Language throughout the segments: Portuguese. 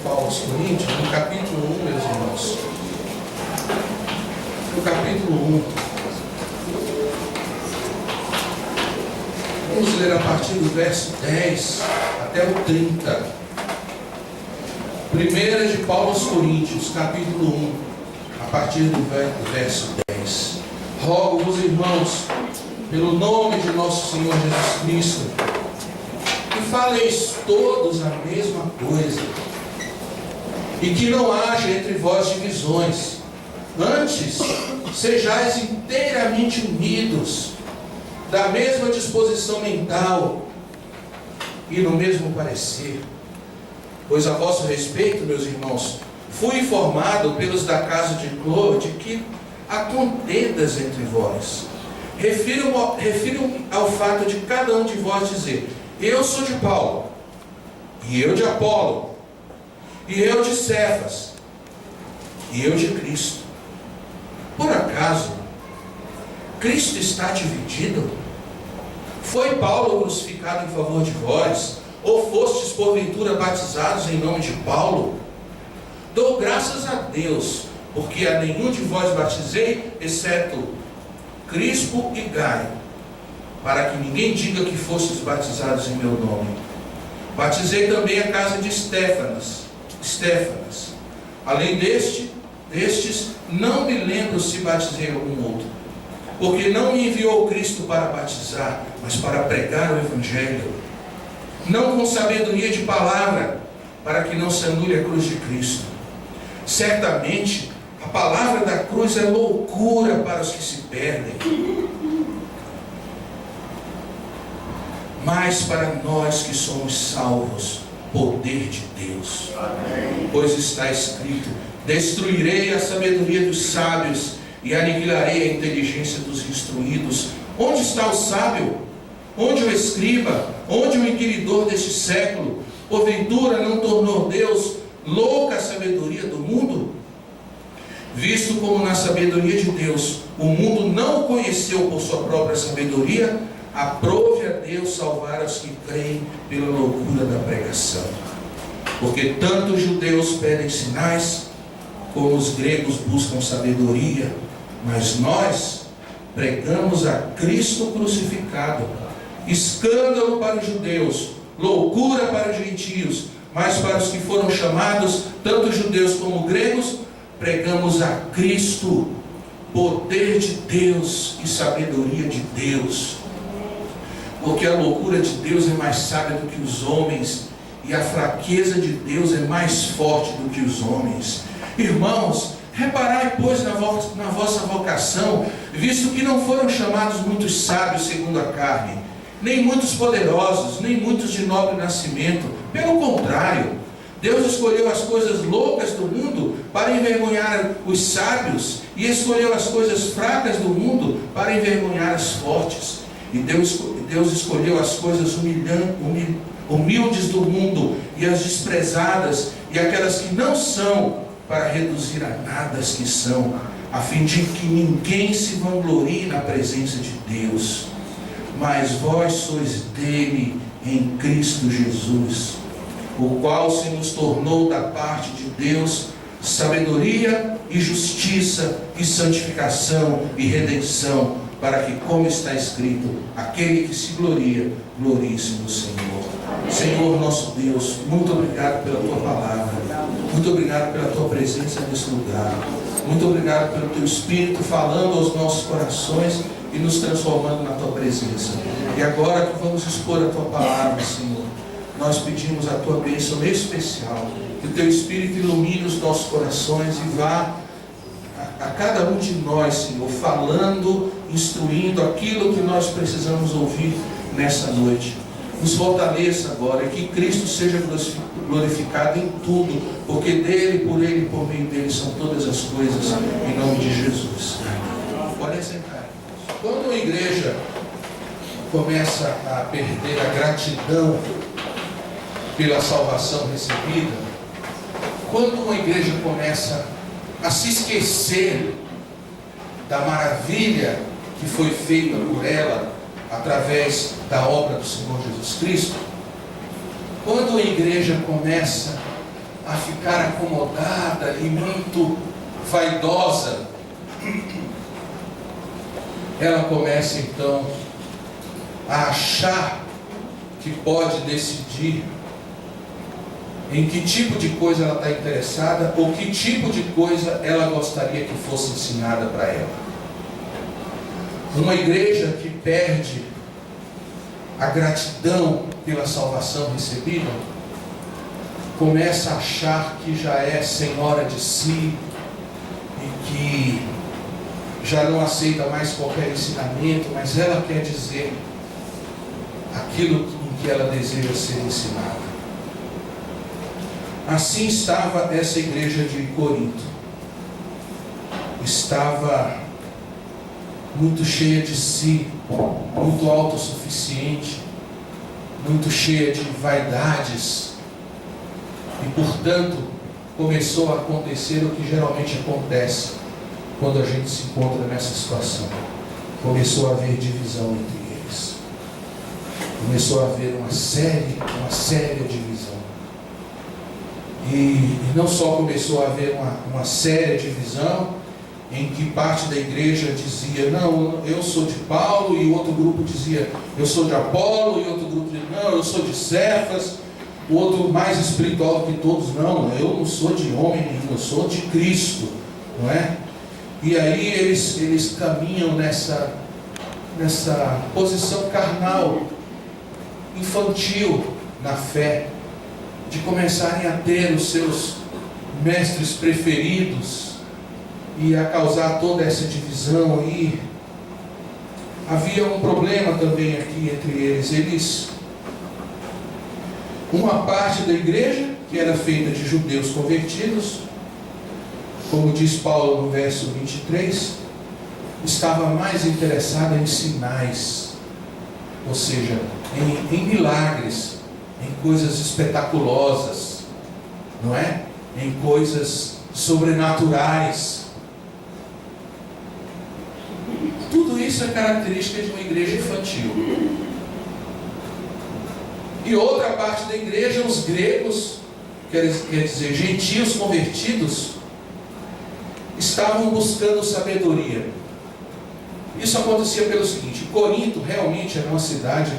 Paulo aos Coríntios, no capítulo 1, meus irmãos. No capítulo 1. Vamos ler a partir do verso 10 até o 30. Primeira de Paulo aos Coríntios, capítulo 1, a partir do verso 10. Rogo-vos, irmãos, pelo nome de nosso Senhor Jesus Cristo, que faleis todos a mesma coisa, e que não haja entre vós divisões. Antes, sejais inteiramente unidos, da mesma disposição mental e no mesmo parecer. Pois a vosso respeito, meus irmãos, fui informado pelos da casa de Clô de que há contendas entre vós. Refiro-me ao fato de cada um de vós dizer: eu sou de Paulo, e eu de Apolo, e eu de Cefas, e eu de Cristo. Por acaso Cristo está dividido? Foi Paulo crucificado em favor de vós? Ou fostes porventura batizados em nome de Paulo? Dou graças a Deus, porque a nenhum de vós batizei, exceto Crispo e Gaio, para que ninguém diga que fostes batizados em meu nome. Batizei também a casa de Estéfanas. Além destes, não me lembro se batizei algum outro, porque não me enviou Cristo para batizar, mas para pregar o Evangelho, não com sabedoria de palavra, para que não se anule a cruz de Cristo. Certamente, a palavra da cruz é loucura para os que se perdem, mas para nós que somos salvos, poder de Deus. Amém. Pois está escrito: destruirei a sabedoria dos sábios e aniquilarei a inteligência dos instruídos. Onde está o sábio? Onde o escriba? Onde o inquiridor deste século? Porventura não tornou Deus louca a sabedoria do mundo? Visto como na sabedoria de Deus o mundo não o conheceu por sua própria sabedoria, aprove a Deus salvar os que creem pela loucura da pregação. Porque tanto os judeus pedem sinais, como os gregos buscam sabedoria, mas nós pregamos a Cristo crucificado, escândalo para os judeus, loucura para os gentios, mas para os que foram chamados, tanto judeus como gregos, pregamos a Cristo, poder de Deus e sabedoria de Deus. Porque a loucura de Deus é mais sábia do que os homens, e a fraqueza de Deus é mais forte do que os homens. Irmãos, reparai, pois, na vossa vocação, visto que não foram chamados muitos sábios segundo a carne, nem muitos poderosos, nem muitos de nobre nascimento. Pelo contrário, Deus escolheu as coisas loucas do mundo para envergonhar os sábios, e escolheu as coisas fracas do mundo para envergonhar as fortes. E Deus escolheu as coisas humildes do mundo, e as desprezadas, e aquelas que não são, para reduzir a nada as que são, a fim de que ninguém se vanglorie na presença de Deus. Mas vós sois dele em Cristo Jesus, o qual se nos tornou da parte de Deus sabedoria e justiça e santificação e redenção, para que, como está escrito, aquele que se gloria, glorie-se no Senhor. Senhor nosso Deus, muito obrigado pela tua palavra, muito obrigado pela tua presença nesse lugar, muito obrigado pelo teu Espírito falando aos nossos corações e nos transformando na tua presença. E agora que vamos expor a tua palavra, Senhor, nós pedimos a tua bênção especial, que o teu Espírito ilumine os nossos corações e vá a cada um de nós, Senhor, falando, instruindo aquilo que nós precisamos ouvir nessa noite. Nos fortaleça agora, e que Cristo seja glorificado em tudo, porque dele, por ele e por meio dele são todas as coisas, em nome de Jesus. Podem sentar. Quando a igreja começa a perder a gratidão pela salvação recebida, quando uma igreja começa a se esquecer da maravilha que foi feita por ela através da obra do Senhor Jesus Cristo, quando a igreja começa a ficar acomodada e muito vaidosa, ela começa então a achar que pode decidir em que tipo de coisa ela está interessada ou que tipo de coisa ela gostaria que fosse ensinada para ela. Uma igreja que perde a gratidão pela salvação recebida começa a achar que já é senhora de si e que já não aceita mais qualquer ensinamento, mas ela quer dizer aquilo em que ela deseja ser ensinada. Assim estava essa igreja de Corinto. Estava muito cheia de si, muito autossuficiente, muito cheia de vaidades. E, portanto, começou a acontecer o que geralmente acontece quando a gente se encontra nessa situação. Começou a haver divisão entre eles. Começou a haver uma séria divisão. E não só começou a haver uma séria divisão, em que parte da igreja dizia, não, eu sou de Paulo, e o outro grupo dizia, eu sou de Apolo, e outro grupo dizia, não, eu sou de Cefas, o outro mais espiritual que todos, não, eu não sou de homem nenhum, eu sou de Cristo, não é? E aí eles caminham nessa posição carnal, infantil na fé, de começarem a ter os seus mestres preferidos e a causar toda essa divisão. E havia um problema também aqui entre eles. Uma parte da igreja, que era feita de judeus convertidos, como diz Paulo no verso 23, estava mais interessada em sinais, ou seja, em milagres, em coisas espetaculosas, não é? Em coisas sobrenaturais. Tudo isso é característica de uma igreja infantil. E outra parte da igreja, os gregos, quer dizer, gentios convertidos, estavam buscando sabedoria. Isso acontecia pelo seguinte: Corinto realmente era uma cidade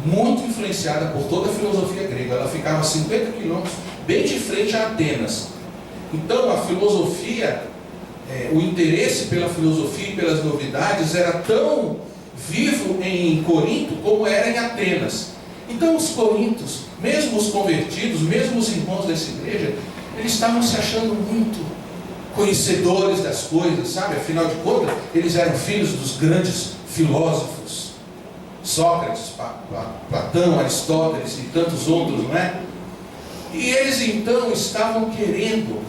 muito influenciada por toda a filosofia grega. Ela ficava a 50 quilômetros, bem de frente a Atenas. Então a filosofia, o interesse pela filosofia e pelas novidades era tão vivo em Corinto como era em Atenas. Então os corintos, mesmo os convertidos, mesmo os irmãos dessa igreja, eles estavam se achando muito conhecedores das coisas, sabe? Afinal de contas, eles eram filhos dos grandes filósofos, Sócrates, Platão, Aristóteles e tantos outros, não é? E eles então estavam querendo,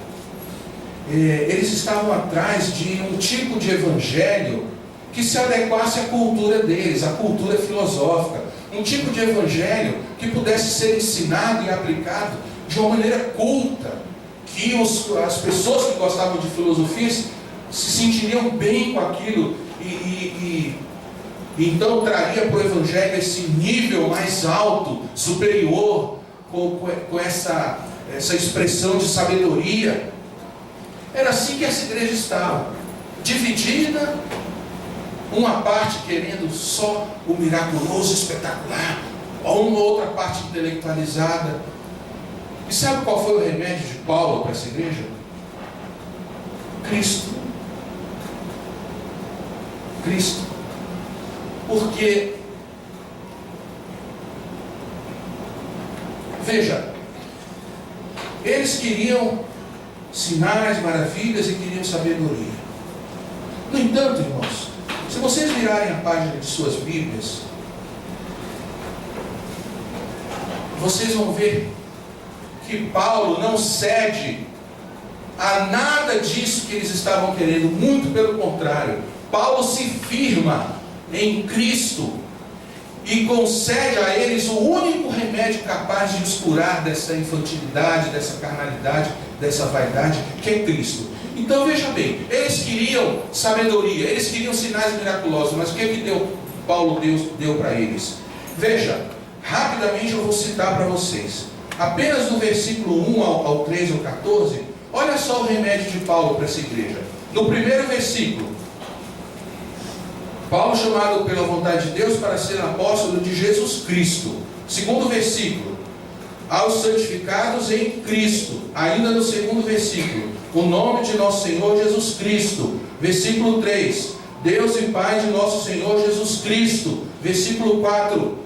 eles estavam atrás de um tipo de evangelho que se adequasse à cultura deles, à cultura filosófica, um tipo de evangelho que pudesse ser ensinado e aplicado de uma maneira culta, que as pessoas que gostavam de filosofia se sentiriam bem com aquilo e então traria para o evangelho esse nível mais alto, superior, com essa expressão de sabedoria. Era assim que essa igreja estava, dividida, uma parte querendo só o miraculoso, espetacular, ou uma outra parte intelectualizada. E sabe qual foi o remédio de Paulo para essa igreja? Cristo. Porque, veja, eles queriam sinais, maravilhas e queriam sabedoria. No entanto, irmãos, se vocês virarem a página de suas Bíblias, vocês vão ver que Paulo não cede a nada disso que eles estavam querendo, muito pelo contrário. Paulo se firma em Cristo e concede a eles o único remédio capaz de os curar dessa infantilidade, dessa carnalidade, dessa vaidade, que é Cristo. Então veja bem, eles queriam sabedoria, eles queriam sinais miraculosos, mas o que é que Paulo deu para eles? Veja, rapidamente eu vou citar para vocês. apenas do versículo 1 ao 13 ou 14, olha só o remédio de Paulo para essa igreja. No primeiro versículo, Paulo chamado pela vontade de Deus para ser apóstolo de Jesus Cristo. Segundo versículo, aos santificados em Cristo. Ainda no segundo versículo, o nome de nosso Senhor Jesus Cristo. Versículo 3, Deus e Pai de nosso Senhor Jesus Cristo. Versículo 4,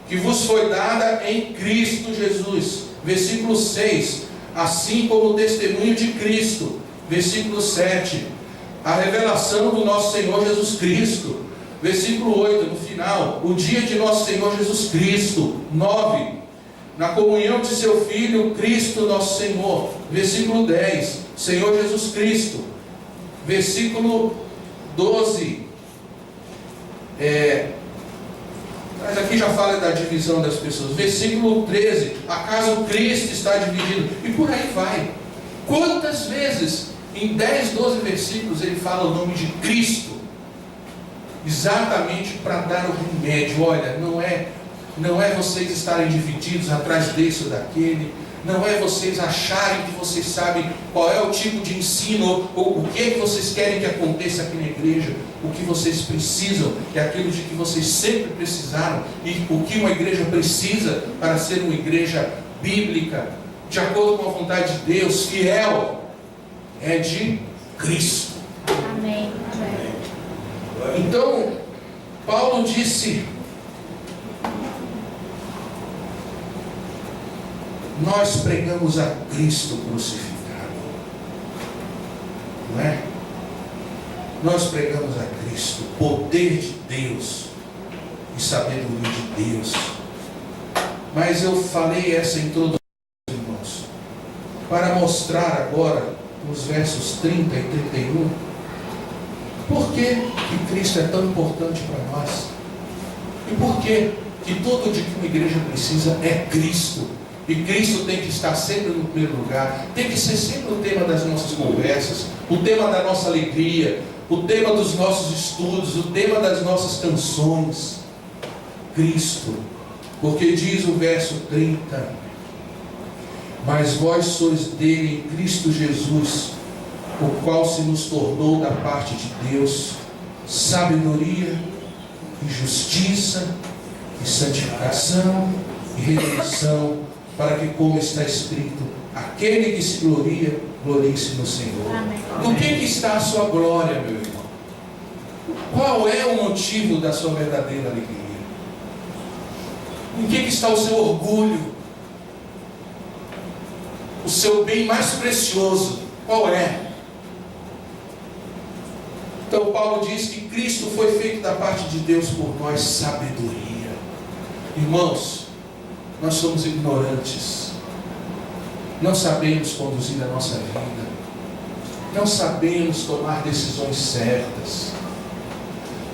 que vos foi dada em Cristo Jesus. Versículo 6, assim como o testemunho de Cristo. Versículo 7, a revelação do nosso Senhor Jesus Cristo. Versículo 8, no final, o dia de nosso Senhor Jesus Cristo. 9, na comunhão de seu Filho, Cristo nosso Senhor. Versículo 10, Senhor Jesus Cristo. Versículo 12, mas aqui já fala da divisão das pessoas. Versículo 13, acaso Cristo está dividido? E por aí vai. Quantas vezes, em 10, 12 versículos, ele fala o nome de Cristo? Exatamente para dar o remédio. Olha, não é vocês estarem divididos atrás desse ou daquele. Não é vocês acharem que vocês sabem qual é o tipo de ensino, ou o que é que vocês querem que aconteça aqui na igreja. O que vocês precisam é aquilo de que vocês sempre precisaram, e o que uma igreja precisa para ser uma igreja bíblica, de acordo com a vontade de Deus, fiel, é de Cristo. Amém. Então, Paulo disse: nós pregamos a Cristo crucificado, não é? Nós pregamos a Cristo, poder de Deus e sabedoria de Deus. Mas eu falei essa introdução, irmãos, para mostrar agora, nos versos 30 e 31, por que Cristo é tão importante para nós. E por que tudo de que uma igreja precisa é Cristo. E Cristo tem que estar sempre no primeiro lugar, tem que ser sempre o tema das nossas conversas, o tema da nossa alegria, o tema dos nossos estudos, o tema das nossas canções. Cristo. Porque diz o verso 30, mas vós sois dele em Cristo Jesus, o qual se nos tornou da parte de Deus sabedoria e justiça e santificação e redenção, para que, como está escrito, aquele que se gloria, glorie-se no Senhor. Amém. No que está a sua glória, meu irmão? Qual é o motivo da sua verdadeira alegria? Em que está o seu orgulho? O seu bem mais precioso, qual é? Então Paulo diz que Cristo foi feito da parte de Deus por nós sabedoria. Irmãos, nós somos ignorantes, não sabemos conduzir a nossa vida, não sabemos tomar decisões certas,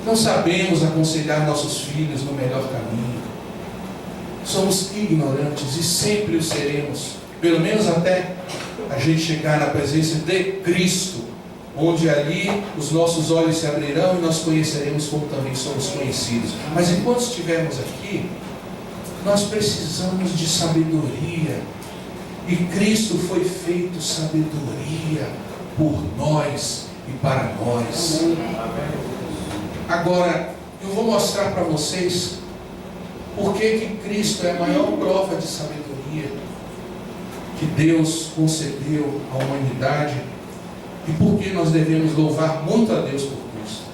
não sabemos aconselhar nossos filhos no melhor caminho. Somos ignorantes e sempre o seremos, pelo menos até a gente chegar na presença de Cristo, onde ali os nossos olhos se abrirão e nós conheceremos como também somos conhecidos. Mas enquanto estivermos aqui, nós precisamos de sabedoria, e Cristo foi feito sabedoria por nós e para nós. Agora, eu vou mostrar para vocês por que Cristo é a maior prova de sabedoria que Deus concedeu à humanidade, e por que nós devemos louvar muito a Deus por Cristo.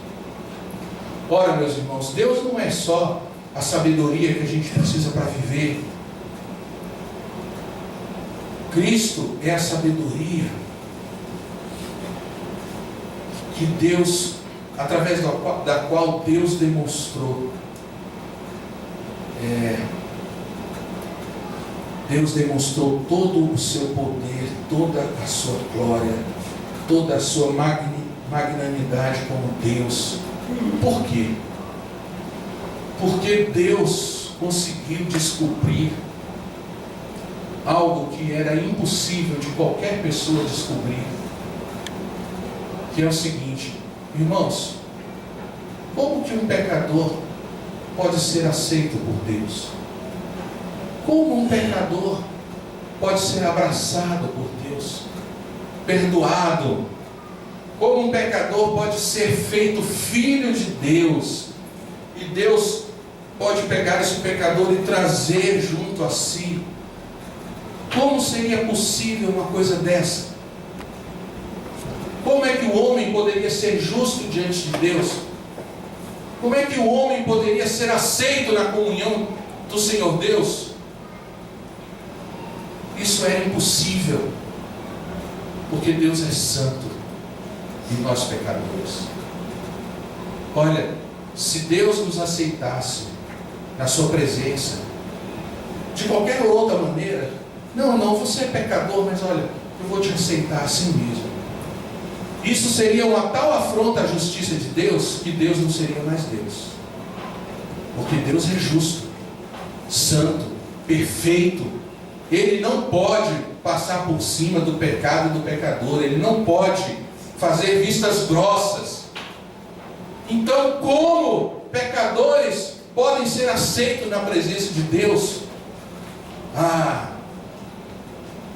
Ora, meus irmãos, Deus não é só a sabedoria que a gente precisa para viver. Cristo é a sabedoria que Deus, através da qual Deus demonstrou Deus demonstrou todo o seu poder, toda a sua glória, toda a sua magnanimidade como Deus. Por quê? Porque Deus conseguiu descobrir algo que era impossível de qualquer pessoa descobrir, que é o seguinte: irmãos, como que um pecador pode ser aceito por Deus? Como um pecador pode ser abraçado por Deus, perdoado, como um pecador pode ser feito filho de Deus, e Deus pode pegar esse pecador e trazer junto a si. Como seria possível uma coisa dessa? Como é que o homem poderia ser justo diante de Deus? Como é que o homem poderia ser aceito na comunhão do Senhor Deus? Isso era impossível, porque Deus é santo e nós pecadores. Olha, se Deus nos aceitasse na sua presença, de qualquer outra maneira, não, você é pecador, mas olha, eu vou te aceitar assim mesmo. Isso seria uma tal afronta à justiça de Deus, que Deus não seria mais Deus. Porque Deus é justo, santo, perfeito. Ele não pode passar por cima do pecado do pecador. Ele não pode fazer vistas grossas. Então, como pecadores podem ser aceitos na presença de Deus?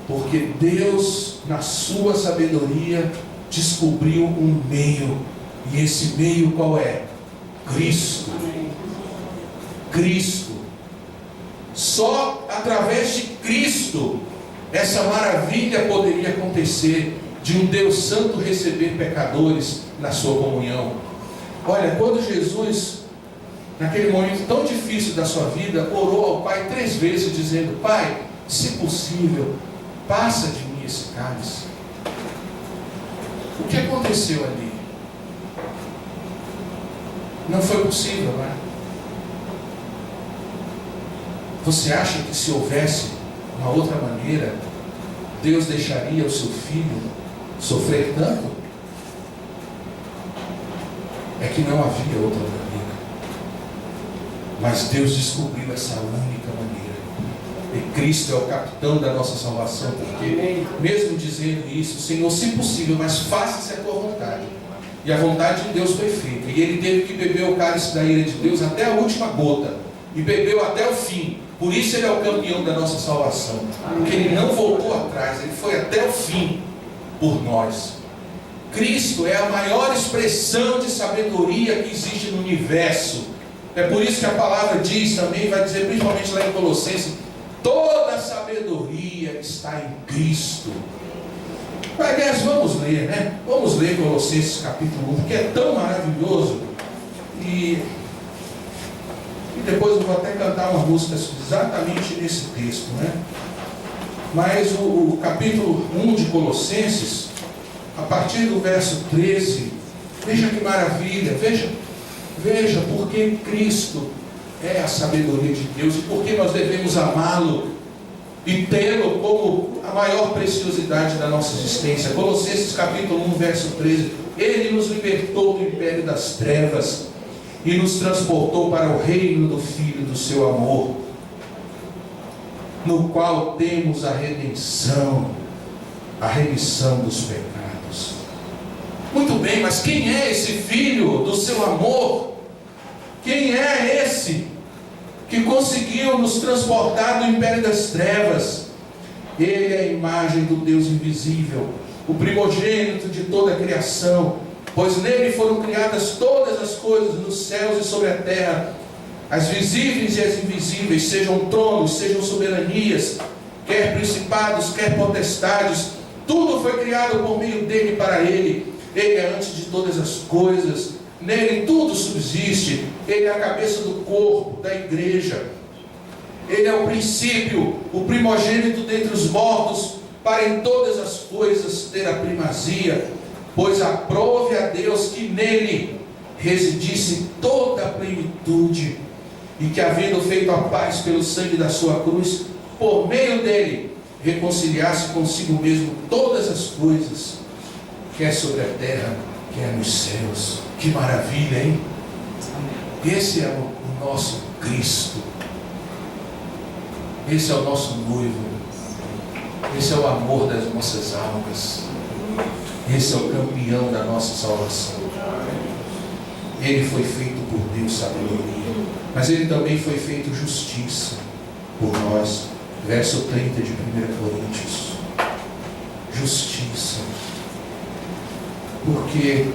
Porque Deus, na sua sabedoria, descobriu um meio. E esse meio qual é? Cristo. Cristo. Só através de Cristo essa maravilha poderia acontecer, de um Deus santo receber pecadores na sua comunhão. Olha, quando Jesus, naquele momento tão difícil da sua vida, orou ao Pai 3 vezes dizendo: Pai, se possível, passa de mim esse cálice. O que aconteceu ali? Não foi possível, não é? Você acha que se houvesse uma outra maneira, Deus deixaria o seu filho sofrer tanto? É que não havia outra maneira. Mas Deus descobriu essa única maneira. E Cristo é o capitão da nossa salvação, porque mesmo dizendo isso, Senhor, se possível, mas faça-se a tua vontade. E a vontade de Deus foi feita. E ele teve que beber o cálice da ira de Deus até a última gota. E bebeu até o fim. Por isso ele é o campeão da nossa salvação. Porque ele não voltou atrás, ele foi até o fim por nós. Cristo é a maior expressão de sabedoria que existe no universo. É por isso que a palavra diz também, vai dizer principalmente lá em Colossenses, toda a sabedoria está em Cristo. Aliás, vamos ler, né? Vamos ler Colossenses capítulo 1, porque é tão maravilhoso. E depois eu vou até cantar uma música exatamente nesse texto, né? Mas o capítulo 1 de Colossenses, a partir do verso 13, veja que maravilha, veja porque Cristo é a sabedoria de Deus e porque nós devemos amá-lo e tê-lo como a maior preciosidade da nossa existência. Colossenses capítulo 1, verso 13: Ele nos libertou do império das trevas e nos transportou para o reino do Filho do seu amor, no qual temos a redenção, a remissão dos pecados. Muito bem, mas quem é esse Filho do seu amor? Quem é esse que conseguiu nos transportar do império das trevas? Ele é a imagem do Deus invisível, o primogênito de toda a criação, pois nele foram criadas todas as coisas nos céus e sobre a terra, as visíveis e as invisíveis, sejam tronos, sejam soberanias, quer principados, quer potestades, tudo foi criado por meio dele e para ele. Ele é antes de todas as coisas, nele tudo subsiste, ele é a cabeça do corpo, da igreja. Ele é o princípio, o primogênito dentre os mortos, para em todas as coisas ter a primazia, pois aprove a Deus que nele residisse toda a plenitude, e que, havendo feito a paz pelo sangue da sua cruz, por meio dele reconciliasse consigo mesmo todas as coisas, quer sobre a terra, quer nos céus. Que maravilha, hein? Esse é o nosso Cristo. Esse é o nosso noivo. Esse é o amor das nossas almas. Esse é o campeão da nossa salvação. Ele foi feito por Deus sabedoria, mas ele também foi feito justiça por nós. Verso 30 de 1 Coríntios. Justiça. Porque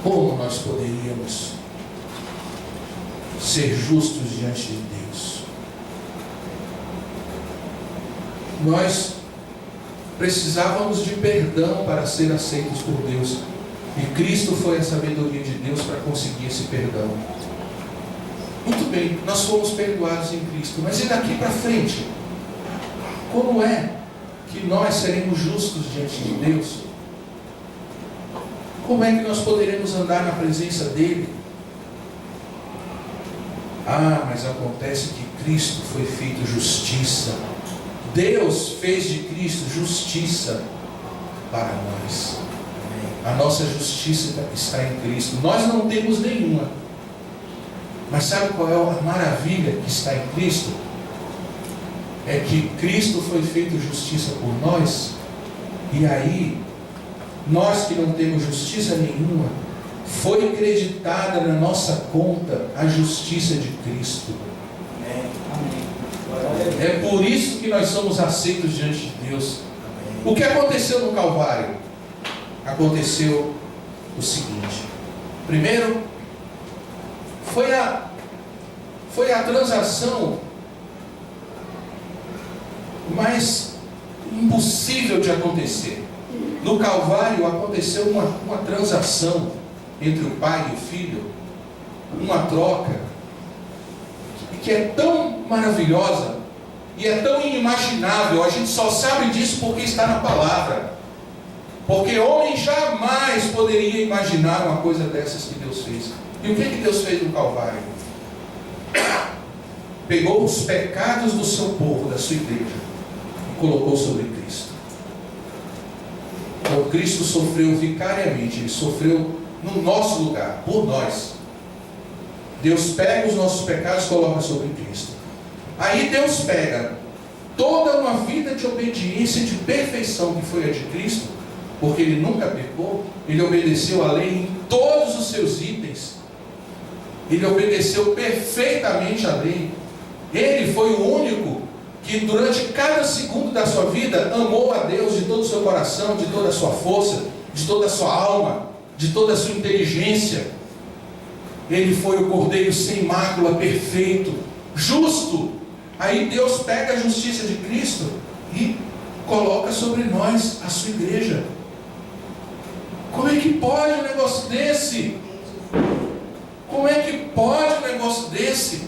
como nós poderíamos ser justos diante de Deus? Nós precisávamos de perdão para ser aceitos por Deus. E Cristo foi a sabedoria de Deus para conseguir esse perdão. Muito bem, nós fomos perdoados em Cristo. Mas e daqui para frente? Como é que nós seremos justos diante de Deus? Como é que nós poderemos andar na presença dEle? Ah, mas acontece que Cristo foi feito justiça. Deus fez de Cristo justiça para nós. A nossa justiça está em Cristo. Nós não temos nenhuma. Mas sabe qual é a maravilha que está em Cristo? É que Cristo foi feito justiça por nós. E aí, nós que não temos justiça nenhuma, foi acreditada na nossa conta a justiça de Cristo. É por isso que nós somos aceitos diante de Deus. O que aconteceu no Calvário? Aconteceu o seguinte. Primeiro, foi a transação mais impossível de acontecer. No Calvário aconteceu uma transação entre o Pai e o Filho, uma troca que é tão maravilhosa e é tão inimaginável. A gente só sabe disso porque está na palavra. Porque homem jamais poderia imaginar uma coisa dessas que Deus fez. E o que Deus fez no Calvário? Pegou os pecados do seu povo, da sua igreja, e colocou sobre Cristo. Então Cristo sofreu vicariamente, Ele sofreu no nosso lugar, por nós. Deus pega os nossos pecados e coloca sobre Cristo. Aí Deus pega toda uma vida de obediência e de perfeição que foi a de Cristo, porque Ele nunca pecou. Ele obedeceu a lei em todos os seus itens. Ele obedeceu perfeitamente a lei. Ele foi o único que durante cada segundo da sua vida amou a Deus de todo o seu coração, de toda a sua força, de toda a sua alma, de toda a sua inteligência. Ele foi o Cordeiro sem mácula, perfeito, justo. Aí Deus pega a justiça de Cristo e coloca sobre nós, a sua igreja. Como é que pode um negócio desse? Como é que pode um negócio desse?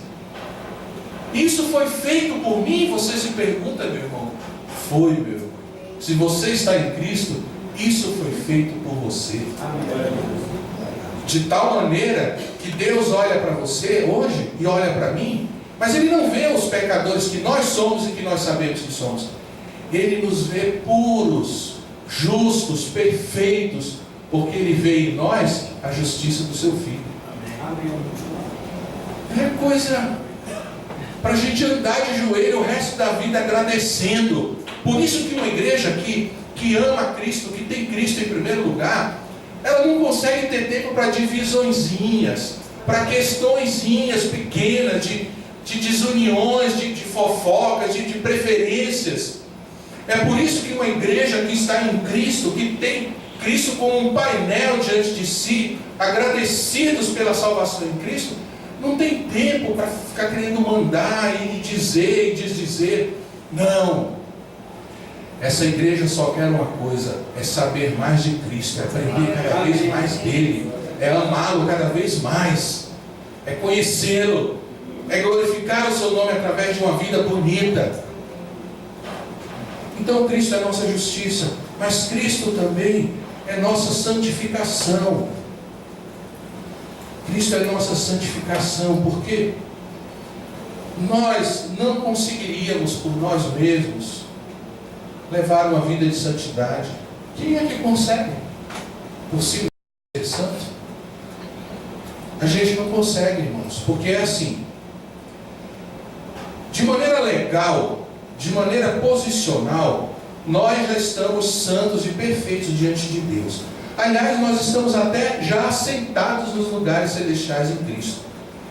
Isso foi feito por mim? Você se pergunta, meu irmão. Foi, meu irmão. Se você está em Cristo, isso foi feito por você. De tal maneira que Deus olha para você hoje e olha para mim, mas Ele não vê os pecadores que nós somos e que nós sabemos que somos. Ele nos vê puros, justos, perfeitos, porque Ele vê em nós a justiça do seu Filho. É coisa para a gente andar de joelho o resto da vida agradecendo. Por isso que uma igreja que ama Cristo, que tem Cristo em primeiro lugar, ela não consegue ter tempo para divisõezinhas, para questõezinhas pequenas, de desuniões, de fofocas, de preferências. É por isso que uma igreja que está em Cristo, que tem Cristo como um painel diante de si, agradecidos pela salvação em Cristo, não tem tempo para ficar querendo mandar e dizer e desdizer. Não. Essa igreja só quer uma coisa, é saber mais de Cristo, é aprender cada vez mais dele, é amá-lo cada vez mais, é conhecê-lo, é glorificar o seu nome através de uma vida bonita. Então Cristo é nossa justiça, mas Cristo também é nossa santificação. Cristo é nossa santificação, porque nós não conseguiríamos por nós mesmos levar uma vida de santidade. Quem é que consegue por si ser santo? A gente não consegue, irmãos, porque é assim. De maneira legal, de maneira posicional, nós já estamos santos e perfeitos diante de Deus. Aliás, nós estamos até já assentados nos lugares celestiais em Cristo.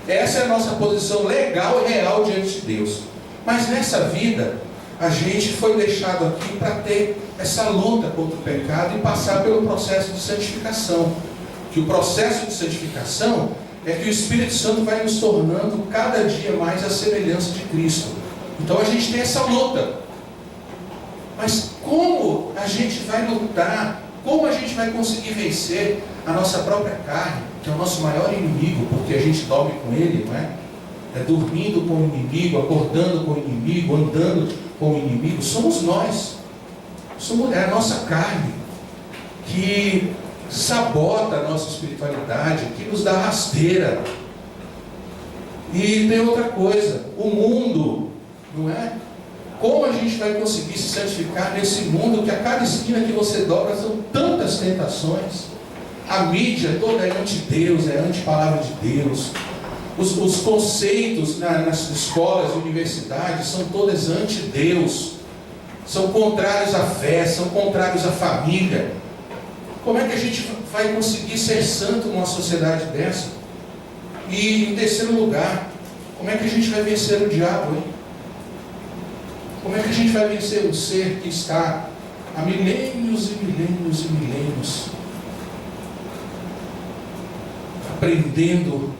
Essa é a nossa posição legal e real diante de Deus. Mas nessa vida, a gente foi deixado aqui para ter essa luta contra o pecado e passar pelo processo de santificação. Que o processo de santificação é que o Espírito Santo vai nos tornando cada dia mais a semelhança de Cristo. Então a gente tem essa luta. Mas como a gente vai lutar? Como a gente vai conseguir vencer a nossa própria carne, que é o nosso maior inimigo, porque a gente dorme com ele, não é? É dormindo com o inimigo, acordando com o inimigo, andando com o inimigo. Somos nós. É a nossa carne que sabota a nossa espiritualidade, que nos dá rasteira. E tem outra coisa, o mundo, não é? Como a gente vai conseguir se santificar nesse mundo que a cada esquina que você dobra são tantas tentações? A mídia toda é anti-Deus, é anti-palavra de Deus. Os conceitos nas escolas e universidades são todas anti-Deus. São contrários à fé, são contrários à família. Como é que a gente vai conseguir ser santo numa sociedade dessa? E em terceiro lugar, como é que a gente vai vencer o diabo, hein? Como é que a gente vai vencer o ser que está há milênios e milênios e milênios aprendendo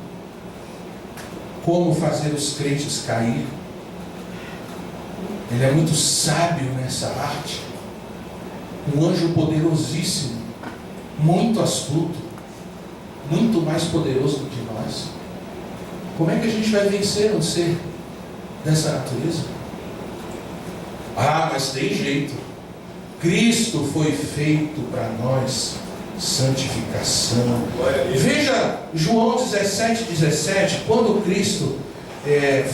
como fazer os crentes cair? Ele é muito sábio nessa arte, um anjo poderosíssimo, muito astuto, muito mais poderoso do que nós. Como é que a gente vai vencer um ser dessa natureza? Ah, mas tem jeito. Cristo foi feito para nós santificação. Veja João 17:17, quando Cristo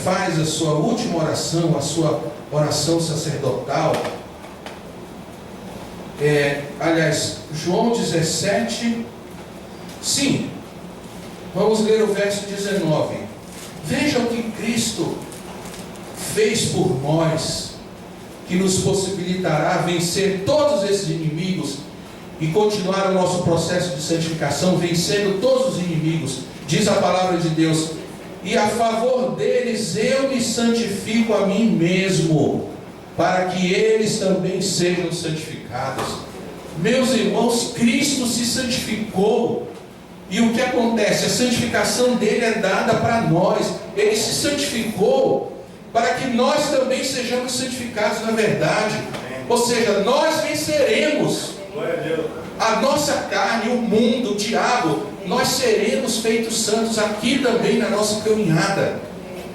faz a sua última oração, a sua oração sacerdotal. Aliás, João 17, sim, vamos ler o verso 19. Veja o que Cristo fez por nós, que nos possibilitará vencer todos esses inimigos e continuar o nosso processo de santificação, vencendo todos os inimigos. Diz a palavra de Deus: e a favor deles eu me santifico a mim mesmo, para que eles também sejam santificados. Meus irmãos, Cristo se santificou. E o que acontece? A santificação dele é dada para nós. Ele se santificou para que nós também sejamos santificados na verdade. Ou seja, nós venceremos a nossa carne, o mundo, o diabo. Nós seremos feitos santos aqui também na nossa caminhada.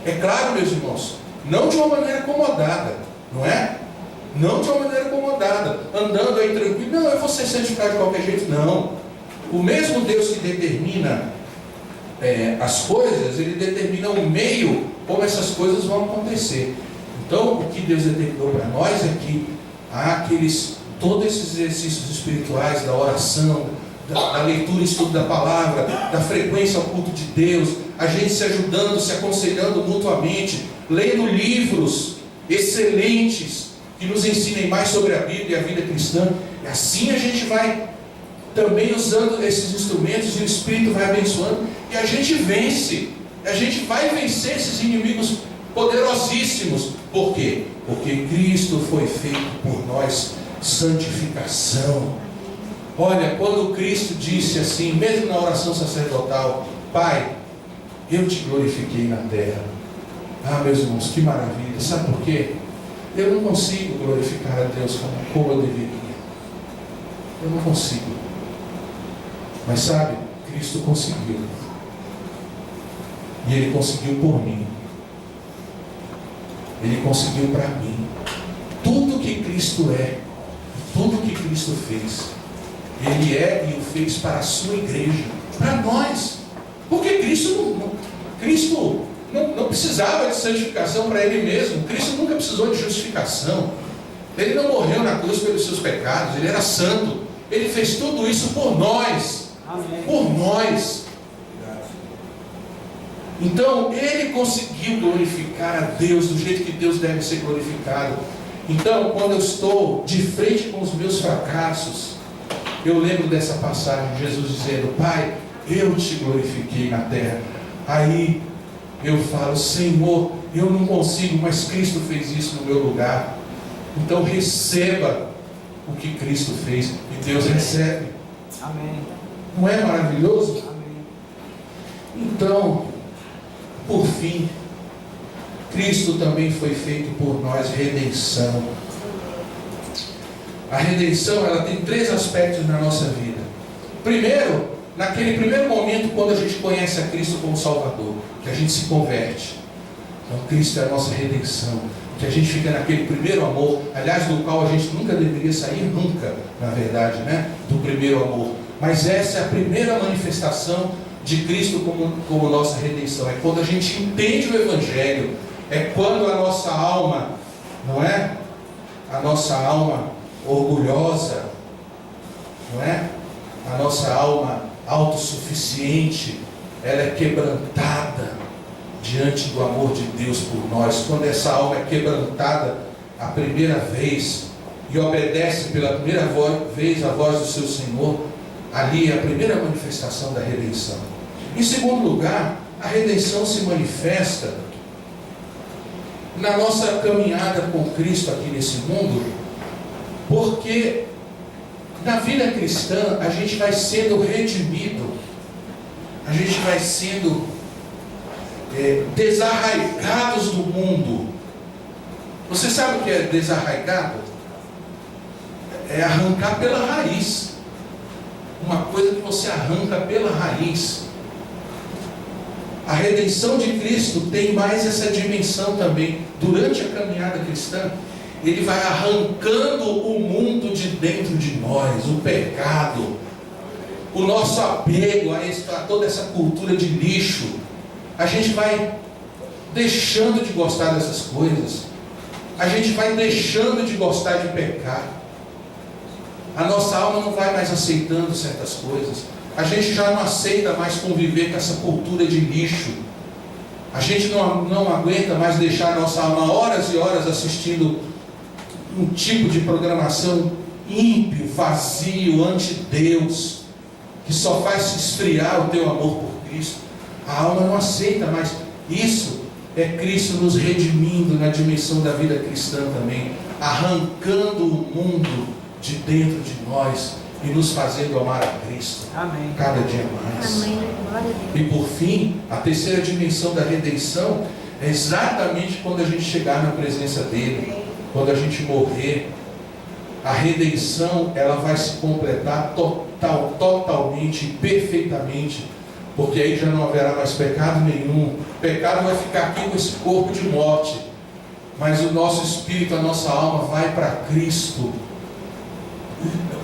É claro, meus irmãos, não de uma maneira acomodada, não é? Não de uma maneira acomodada, andando aí tranquilo. Não, eu vou ser santificado de qualquer jeito. Não. O mesmo Deus que determina as coisas, Ele determina o meio como essas coisas vão acontecer. Então, o que Deus determinou para nós é que há todos esses exercícios espirituais, da oração, da leitura e estudo da palavra, da frequência ao culto de Deus, a gente se ajudando, se aconselhando mutuamente, lendo livros excelentes que nos ensinem mais sobre a Bíblia e a vida cristã. E assim a gente vai também usando esses instrumentos e o Espírito vai abençoando e a gente vence. A gente vai vencer esses inimigos poderosíssimos. Por quê? Porque Cristo foi feito por nós santificação. Olha, quando Cristo disse assim, mesmo na oração sacerdotal: Pai, eu te glorifiquei na terra. Ah, meus irmãos, que maravilha. Sabe por quê? Eu não consigo glorificar a Deus como eu deveria. Eu não consigo. Mas sabe, Cristo conseguiu. E Ele conseguiu por mim. Ele conseguiu para mim. Tudo que Cristo é, tudo que Cristo fez, Ele é e o fez para a sua igreja, para nós. Porque Cristo não precisava de santificação para Ele mesmo. Cristo nunca precisou de justificação. Ele não morreu na cruz pelos seus pecados. Ele era santo. Ele fez tudo isso por nós. Amém. Por nós. Então, Ele conseguiu glorificar a Deus do jeito que Deus deve ser glorificado. Então, quando eu estou de frente com os meus fracassos, eu lembro dessa passagem de Jesus dizendo: Pai, eu te glorifiquei na terra. Aí eu falo: Senhor, eu não consigo, mas Cristo fez isso no meu lugar. Então receba o que Cristo fez, e Deus recebe. Amém. Não é maravilhoso? Amém. Então, por fim, Cristo também foi feito por nós redenção. A redenção, ela tem 3 aspectos na nossa vida. Primeiro, naquele primeiro momento, quando a gente conhece a Cristo como Salvador, que a gente se converte. Então, Cristo é a nossa redenção. Que a gente fica naquele primeiro amor, aliás, do qual a gente nunca deveria sair, nunca, na verdade, né? Do primeiro amor. Mas essa é a primeira manifestação de Cristo como nossa redenção. É quando a gente entende o Evangelho. É quando a nossa alma, não é? A nossa alma orgulhosa, não é? A nossa alma autossuficiente, ela é quebrantada diante do amor de Deus por nós. Quando essa alma é quebrantada a primeira vez e obedece pela primeira vez a voz do seu Senhor, ali é a primeira manifestação da redenção. Em segundo lugar, a redenção se manifesta na nossa caminhada com Cristo aqui nesse mundo, porque na vida cristã a gente vai sendo redimido, a gente vai sendo desarraigados do mundo. Você sabe o que é desarraigado? É arrancar pela raiz. Uma coisa que você arranca pela raiz. A redenção de Cristo tem mais essa dimensão também. Durante a caminhada cristã, Ele vai arrancando o mundo de dentro de nós, o pecado, o nosso apego a toda essa cultura de lixo. A gente vai deixando de gostar dessas coisas. A gente vai deixando de gostar de pecar. A nossa alma não vai mais aceitando certas coisas. A gente já não aceita mais conviver com essa cultura de lixo. A gente não aguenta mais deixar a nossa alma horas e horas assistindo um tipo de programação ímpio, vazio, anti-Deus, que só faz esfriar o teu amor por Cristo. A alma não aceita mais. Isso é Cristo nos redimindo na dimensão da vida cristã também, arrancando o mundo de dentro de nós e nos fazendo amar a Cristo. Amém. Cada dia mais. Amém. Glória a Deus. E por fim, a terceira dimensão da redenção é exatamente quando a gente chegar na presença dele, quando a gente morrer. A redenção, ela vai se completar totalmente, perfeitamente, porque aí já não haverá mais pecado nenhum. O pecado vai ficar aqui com esse corpo de morte, mas o nosso espírito, a nossa alma vai para Cristo,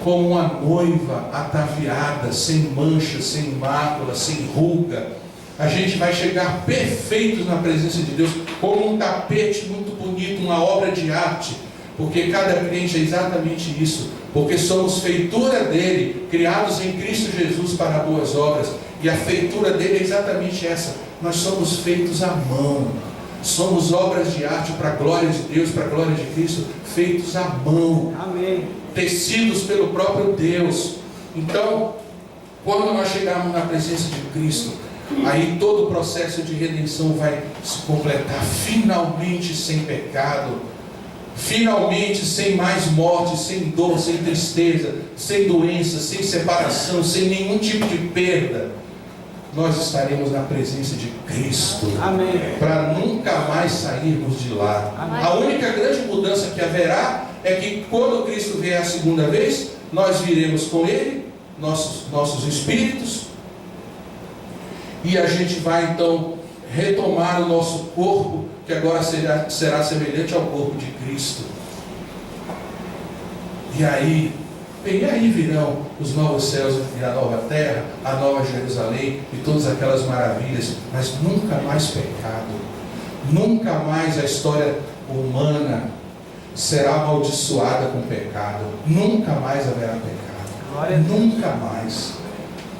como uma noiva ataviada, sem mancha, sem mácula, sem ruga. A gente vai chegar perfeitos na presença de Deus, como um tapete muito bonito, uma obra de arte, porque cada crente é exatamente isso, porque somos feitura dele, criados em Cristo Jesus para boas obras, e a feitura dele é exatamente essa. Nós somos feitos à mão, somos obras de arte para a glória de Deus, para a glória de Cristo, feitos à mão. Amém. Tecidos pelo próprio Deus. Então, quando nós chegarmos na presença de Cristo, aí todo o processo de redenção vai se completar, finalmente sem pecado, finalmente sem mais morte, sem dor, sem tristeza, sem doença, sem separação, sem nenhum tipo de perda. Nós estaremos na presença de Cristo. Amém. Para nunca mais sairmos de lá. Amém. A única grande mudança que haverá é que quando Cristo vier a segunda vez, nós viremos com Ele, nossos espíritos, e a gente vai então retomar o nosso corpo, que agora será semelhante ao corpo de Cristo. E aí virão os novos céus e a nova terra, a nova Jerusalém e todas aquelas maravilhas, mas nunca mais pecado, nunca mais a história humana será amaldiçoada com pecado, nunca mais haverá pecado, nunca mais.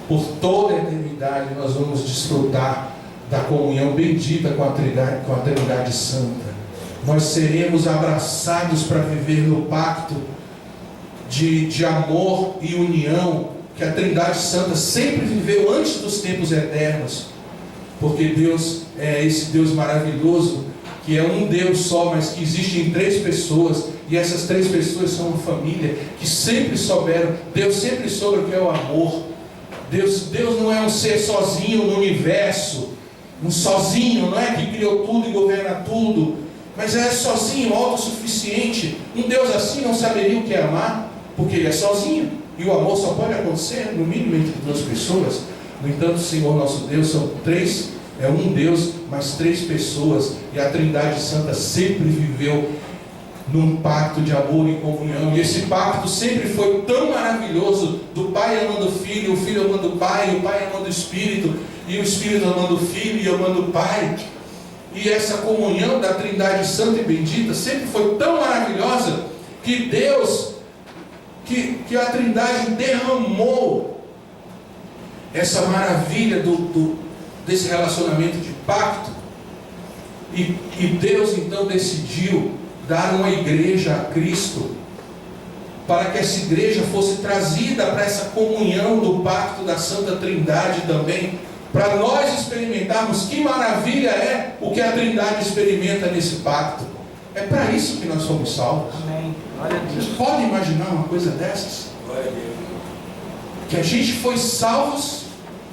Por toda a eternidade nós vamos desfrutar da comunhão bendita com a Trindade Santa. Nós seremos abraçados para viver no pacto de amor e união que a Trindade Santa sempre viveu antes dos tempos eternos, porque Deus é esse Deus maravilhoso que é um Deus só, mas que existem 3 pessoas, e essas 3 pessoas são uma família, que sempre souberam, Deus sempre soube o que é o amor. Deus não é um ser sozinho no universo, um sozinho, não é que criou tudo e governa tudo, mas é sozinho, autossuficiente. Um Deus assim não saberia o que é amar, porque Ele é sozinho, e o amor só pode acontecer, no mínimo, entre 2 pessoas. No entanto, o Senhor nosso Deus são 3, é um Deus, mas 3 pessoas, e a Trindade Santa sempre viveu num pacto de amor e comunhão, e esse pacto sempre foi tão maravilhoso, do Pai amando o Filho amando o Pai, o Pai amando o Espírito, e o Espírito amando o Filho e amando o Pai. E essa comunhão da Trindade Santa e Bendita sempre foi tão maravilhosa, que Deus, que a Trindade derramou essa maravilha desse relacionamento de pacto, e Deus então decidiu dar uma igreja a Cristo, para que essa igreja fosse trazida para essa comunhão do pacto da Santa Trindade também, para nós experimentarmos que maravilha é o que a Trindade experimenta nesse pacto. É para isso que nós somos salvos. Amém. Glória a Deus. Vocês podem imaginar uma coisa dessas? Glória a Deus. Que a gente foi salvos,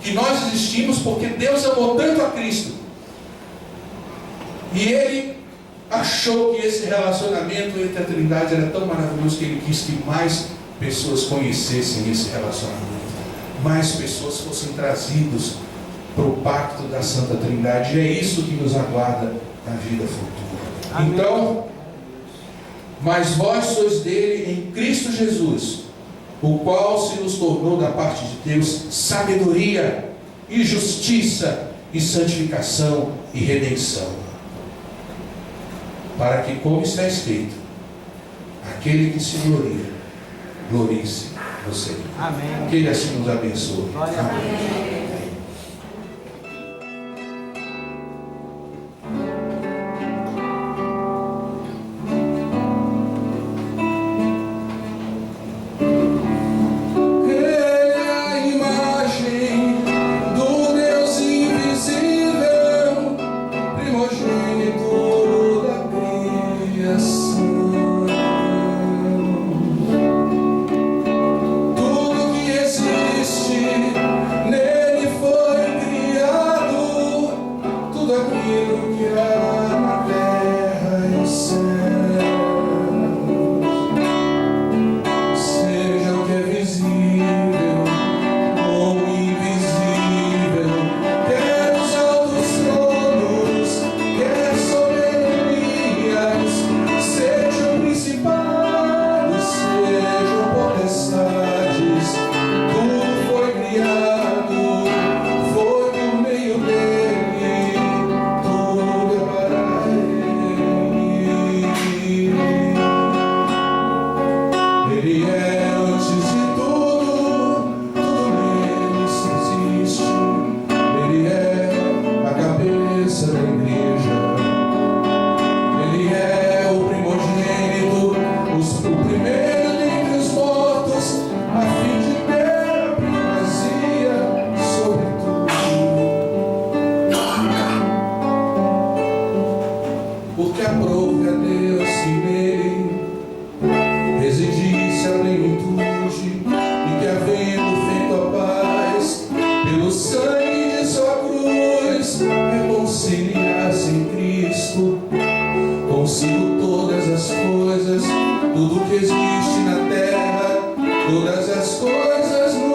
que nós existimos porque Deus amou tanto a Cristo, e Ele achou que esse relacionamento entre a Trindade era tão maravilhoso, que Ele quis que mais pessoas conhecessem esse relacionamento, mais pessoas fossem trazidos para o pacto da Santa Trindade. E é isso que nos aguarda na vida futura. Amém. Então, mas vós sois dele em Cristo Jesus, o qual se nos tornou da parte de Deus sabedoria e justiça e santificação e redenção, para que, como está escrito, aquele que se gloria, glorie-se no Senhor. Amém. Que Ele assim nos abençoe. Glória a Deus. Tudo que existe na terra, todas as coisas no